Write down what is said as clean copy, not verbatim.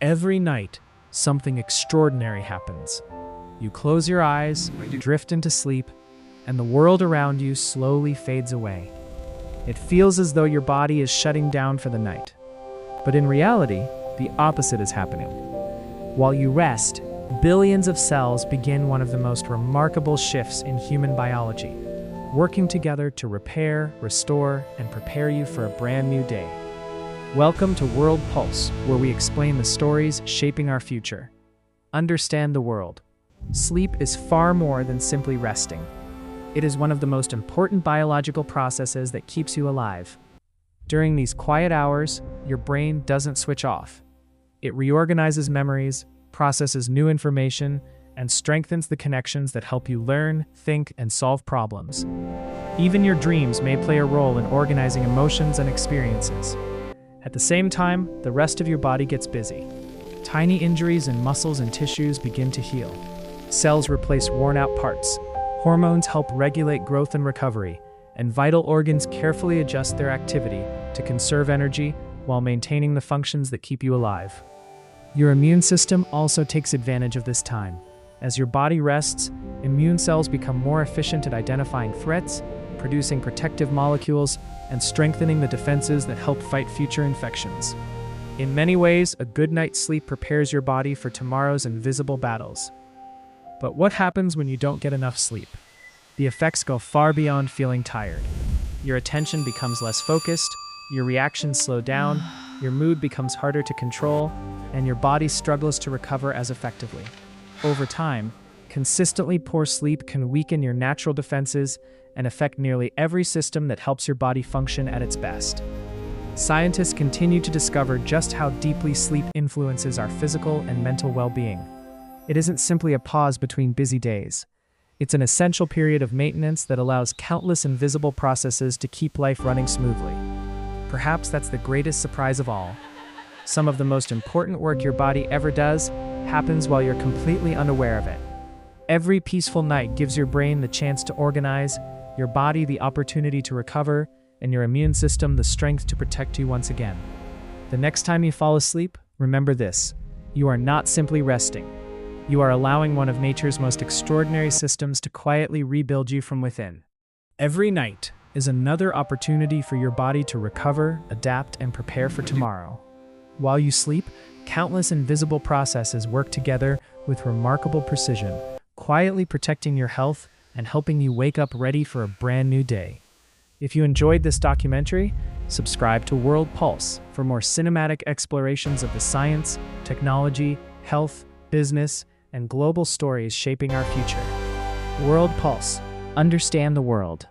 Every night, something extraordinary happens. You close your eyes, drift into sleep, and the world around you slowly fades away. It feels as though your body is shutting down for the night. But in reality, the opposite is happening. While you rest, billions of cells begin one of the most remarkable shifts in human biology, working together to repair, restore, and prepare you for a brand new day. Welcome to World Pulse, where we explain the stories shaping our future. Understand the world. Sleep is far more than simply resting. It is one of the most important biological processes that keeps you alive. During these quiet hours, your brain doesn't switch off. It reorganizes memories, processes new information, and strengthens the connections that help you learn, think, and solve problems. Even your dreams may play a role in organizing emotions and experiences. At the same time, the rest of your body gets busy. Tiny injuries in muscles and tissues begin to heal. Cells replace worn-out parts. Hormones help regulate growth and recovery, and vital organs carefully adjust their activity to conserve energy while maintaining the functions that keep you alive. Your immune system also takes advantage of this time. As your body rests, immune cells become more efficient at identifying threats, producing protective molecules, and strengthening the defenses that help fight future infections. In many ways, a good night's sleep prepares your body for tomorrow's invisible battles. But what happens when you don't get enough sleep? The effects go far beyond feeling tired. Your attention becomes less focused, your reactions slow down, your mood becomes harder to control, and your body struggles to recover as effectively. Over time, consistently poor sleep can weaken your natural defenses and affect nearly every system that helps your body function at its best. Scientists continue to discover just how deeply sleep influences our physical and mental well-being. It isn't simply a pause between busy days. It's an essential period of maintenance that allows countless invisible processes to keep life running smoothly. Perhaps that's the greatest surprise of all. Some of the most important work your body ever does happens while you're completely unaware of it. Every peaceful night gives your brain the chance to organize, your body the opportunity to recover, and your immune system the strength to protect you once again. The next time you fall asleep, remember this: you are not simply resting. You are allowing one of nature's most extraordinary systems to quietly rebuild you from within. Every night is another opportunity for your body to recover, adapt, and prepare for tomorrow. While you sleep, countless invisible processes work together with remarkable precision, quietly protecting your health and helping you wake up ready for a brand new day. If you enjoyed this documentary, subscribe to World Pulse for more cinematic explorations of the science, technology, health, business, and global stories shaping our future. World Pulse. Understand the world.